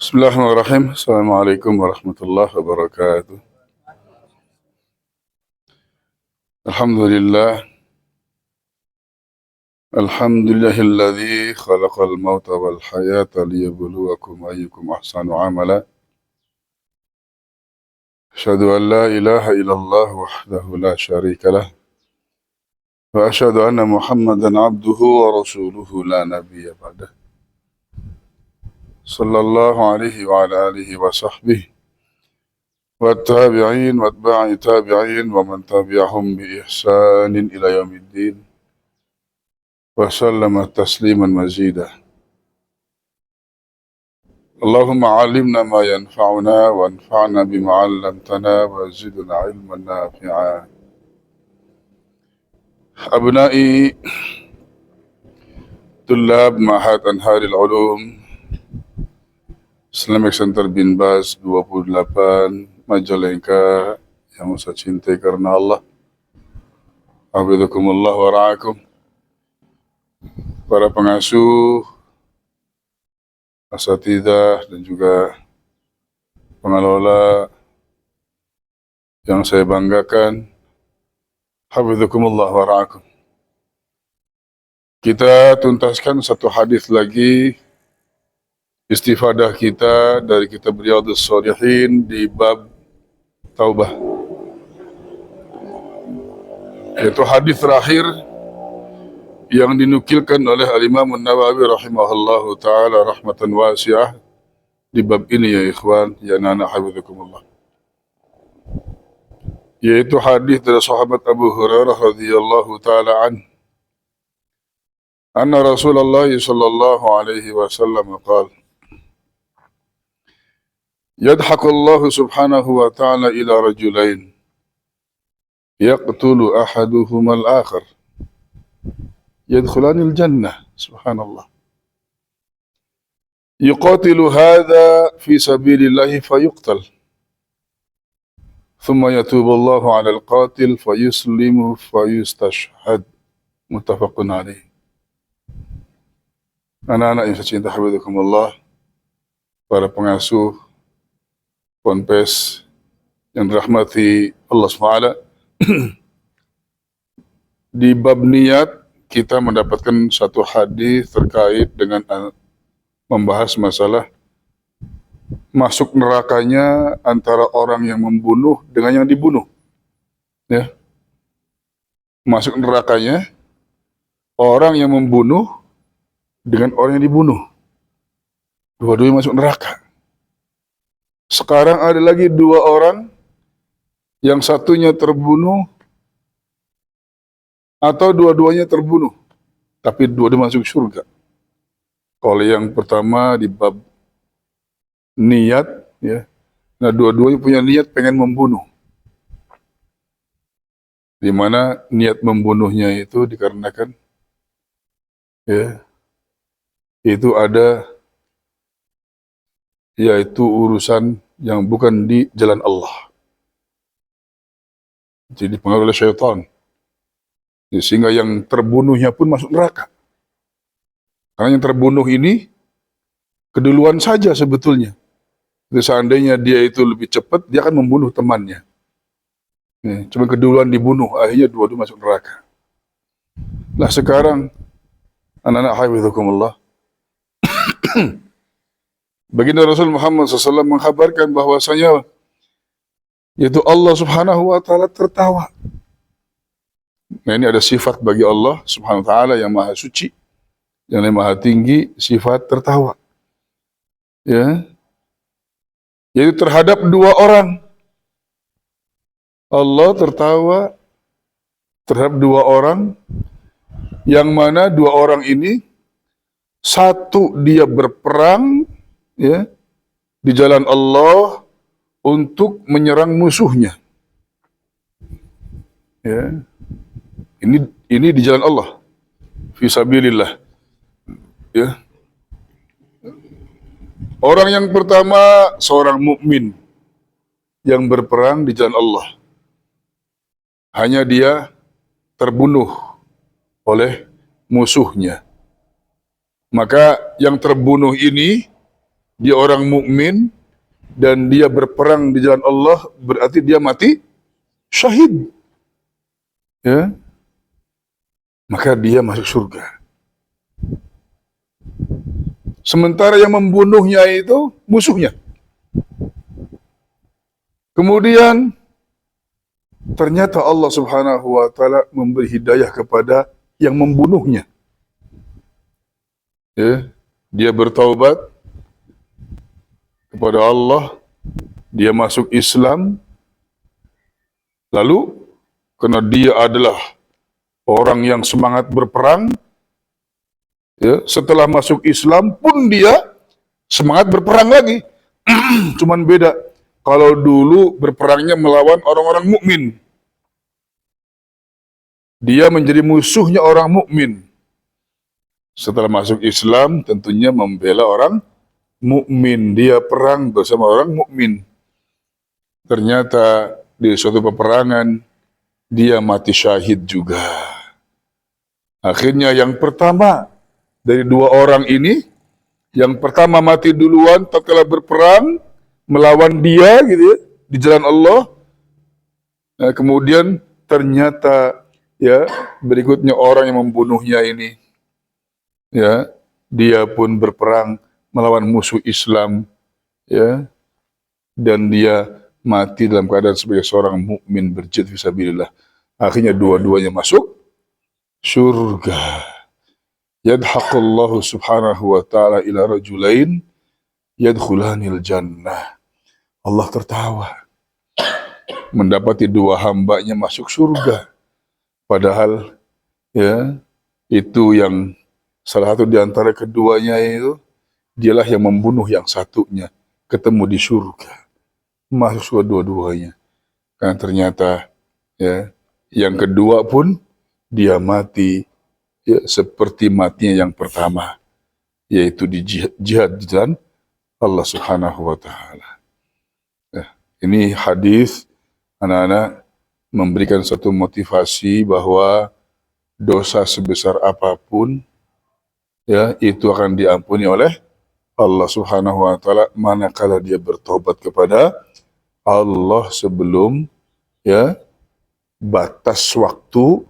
Bismillahirrahmanirrahim. Assalamualaikum warahmatullahi wabarakatuh. Alhamdulillah. Alhamdulillahilladzi khalaqal mauta wal hayata liyabluwakum ayyukum ahsanu amala. Asyhadu an la ilaha illallah wahdahu la syarika lah. Wa asyhadu anna Muhammadan abduhu wa rasuluhu la nabiyya ba'dah. Sallallahu alaihi wa ala alihi wa sahbihi والتابعين واتباع التابعين ومن تبعهم بإحسان إلى يوم الدين وسلم تسليما مزيدا. اللهم علمنا ما ينفعنا وانفعنا بما علمتنا وزدنا علما نافعا. أبنائي طلاب معهد أنهار العلوم Islamic Center Bin Baz 28 Majalengka yang saya cintai karena Allah. Hafidhukumullah wa ra'akum. Para pengasuh, asatidzah dan juga pengelola yang saya banggakan. Hafidhukumullah wa ra'akum. Kita tuntaskan satu hadis lagi istifadah kita dari kitab Riyadhus Shalihin di bab Taubah. Yaitu hadis terakhir yang dinukilkan oleh Al-Imam An-Nawawi rahimahullahu ta'ala rahmatan wasi'ah di bab ini ya ikhwan, ya anak hafizakumullah. Yaitu hadis dari sahabat Abu Hurairah radhiyallahu ta'ala anna Rasulullah sallallahu alaihi wasallam qala Yadhaku Allah subhanahu wa ta'ala ila rajulain yaqtulu ahaduhuma al-akhar yadkhulanil jannah. Subhanallah. Yuqatilu hadha fi sabilillahi fayuqtal thumma yatubu Allahu ala al-qatil fayuslimu fayustashhad. Muttafaqun alaih. Anak-anak yang saya cinta hafizakumullah, para pengasuh Ponpes yang dirahmati Allah SWT. Di bab niat kita mendapatkan satu hadis terkait dengan membahas masalah masuk nerakanya antara orang yang membunuh dengan yang dibunuh. Ya. Masuk nerakanya orang yang membunuh dengan orang yang dibunuh. Dua-duanya masuk neraka. Sekarang ada lagi dua orang, yang satunya terbunuh atau dua-duanya terbunuh, tapi dua-duanya masuk surga. Kalau yang pertama di bab niat, ya, nah dua-duanya punya niat pengen membunuh, di mana niat membunuhnya itu dikarenakan, ya, itu ada yaitu urusan yang bukan di jalan Allah. Jadi dipengaruhi oleh syaitan. Sehingga yang terbunuhnya pun masuk neraka. Karena yang terbunuh ini keduluan saja sebetulnya. Jadi seandainya dia itu lebih cepat, dia akan membunuh temannya. Cuma keduluan dibunuh, akhirnya dua-dua masuk neraka. Nah sekarang, anak-anak hafizakumullah, baginda Rasul Muhammad SAW mengkhabarkan bahwasanya yaitu Allah Subhanahu wa ta'ala tertawa. Nah ini ada sifat bagi Allah Subhanahu wa ta'ala yang maha suci, yang maha tinggi, sifat tertawa. Ya. Yaitu terhadap dua orang. Allah tertawa terhadap dua orang, yang mana dua orang ini, satu dia berperang, ya, di jalan Allah untuk menyerang musuhnya. Ya. Ini di jalan Allah. Fi sabilillah. Ya. Orang yang pertama seorang mukmin yang berperang di jalan Allah. Hanya dia terbunuh oleh musuhnya. Maka yang terbunuh ini dia orang mukmin dan dia berperang di jalan Allah, berarti dia mati syahid. Ya, maka dia masuk surga. Sementara yang membunuhnya itu musuhnya. Kemudian ternyata Allah Subhanahu wa taala memberi hidayah kepada yang membunuhnya. Ya, dia bertaubat kepada Allah, dia masuk Islam, lalu karena dia adalah orang yang semangat berperang, ya, setelah masuk Islam pun dia semangat berperang lagi. Cuman beda, kalau dulu berperangnya melawan orang-orang mukmin, dia menjadi musuhnya orang mukmin. Setelah masuk Islam tentunya membela orang mukmin, dia perang bersama orang mukmin. Ternyata di suatu peperangan dia mati syahid juga. Akhirnya yang pertama dari dua orang ini, yang pertama mati duluan tatkala berperang melawan dia gitu ya, di jalan Allah. Nah, kemudian ternyata ya berikutnya orang yang membunuhnya ini, ya, dia pun berperang melawan musuh Islam, ya, dan dia mati dalam keadaan sebagai seorang mukmin berjihad fisabilillah. Akhirnya dua-duanya masuk surga. Yadhaqullahu subhanahu wa ta'ala ila rajulain yadkhulanil jannah. Allah tertawa mendapati dua hambanya masuk surga. Padahal ya itu yang salah satu di antara keduanya itu dialah yang membunuh yang satunya, ketemu di surga, masuk surga dua-duanya. Karena ternyata ya yang kedua pun dia mati ya seperti matinya yang pertama, yaitu di jihad di jalan Allah Subhanahu wa taala. Ini hadis anak-anak memberikan satu motivasi bahwa dosa sebesar apapun ya itu akan diampuni oleh Allah Subhanahu wa taala manakala dia bertobat kepada Allah sebelum ya batas waktu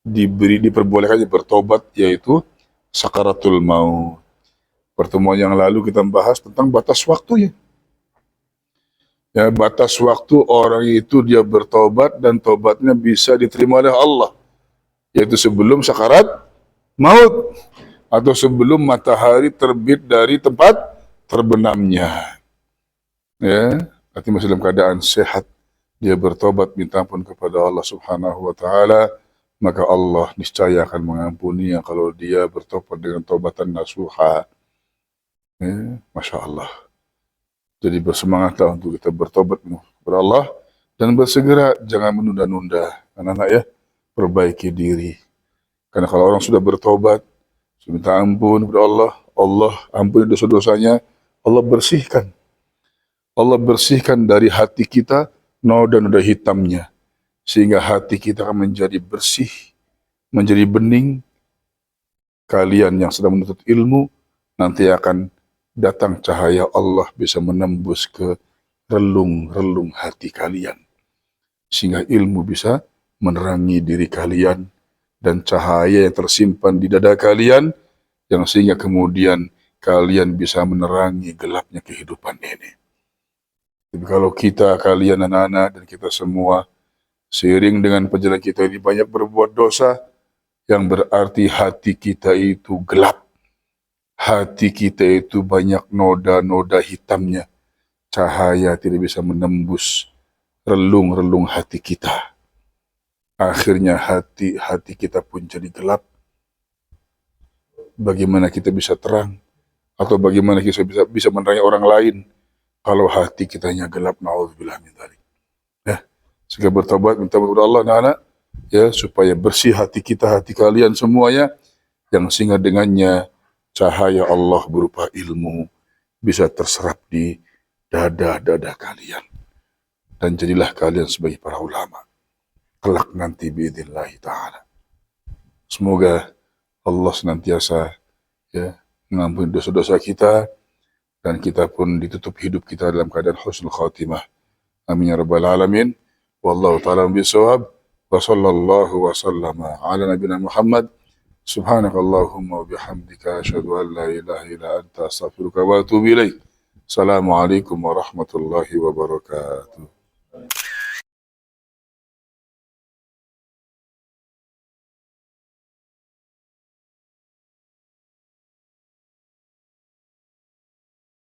diperbolehkannya bertobat, yaitu sakaratul maut. Pertemuan yang lalu kita bahas tentang batas waktunya. Ya, batas waktu orang itu dia bertobat dan tobatnya bisa diterima oleh Allah, yaitu sebelum sakarat maut atau sebelum matahari terbit dari tempat terbenamnya. Ya, artinya masih dalam keadaan sehat, dia bertobat minta ampun kepada Allah Subhanahu wa taala, maka Allah niscaya akan mengampuninya kalau dia bertobat dengan taubatan nasuha. Ya, Masya Allah. Jadi bersemangatlah untuk kita bertobat kepada Allah dan bersegera, jangan menunda-nunda. Anak-anak ya, perbaiki diri. Karena kalau orang sudah bertobat, sudah minta ampun kepada Allah, Allah ampuni dosa-dosanya, Allah bersihkan. Allah bersihkan dari hati kita noda-noda hitamnya, sehingga hati kita akan menjadi bersih, menjadi bening. Kalian yang sedang menuntut ilmu, nanti akan datang cahaya Allah bisa menembus ke relung-relung hati kalian, sehingga ilmu bisa menerangi diri kalian dan cahaya yang tersimpan di dada kalian, yang sehingga kemudian kalian bisa menerangi gelapnya kehidupan ini. Tapi kalau kita, kalian anak-anak dan kita semua seiring dengan perjalanan kita ini banyak berbuat dosa, yang berarti hati kita itu gelap. Hati kita itu banyak noda-noda hitamnya. Cahaya tidak bisa menembus relung-relung hati kita. Akhirnya hati kita pun jadi gelap. Bagaimana kita bisa terang? Atau bagaimana kita bisa menerangi orang lain kalau hati kitanya gelap? Na'udzubillah min dzalik. Ya, segera bertobat, minta kepada Allah anak-anak, ya, supaya bersih hati kita, hati kalian semuanya, yang sehingga dengannya cahaya Allah berupa ilmu bisa terserap di dada-dada kalian. Dan jadilah kalian sebagai para ulama kelak nanti biidznillah ta'ala. Semoga Allah senantiasa ya mengampuni dosa-dosa kita dan kita pun ditutup hidup kita dalam keadaan husnul khatimah. Amin ya rabbal alamin. Wallahu ta'ala bisawab. Wa sallallahu wa sallama ala nabiyina Muhammad. Subhanakallahumma wa bihamdika asyhadu an la ilaha illa anta astaghfiruka wa atubu ilaik. Assalamualaikum warahmatullahi wabarakatuh.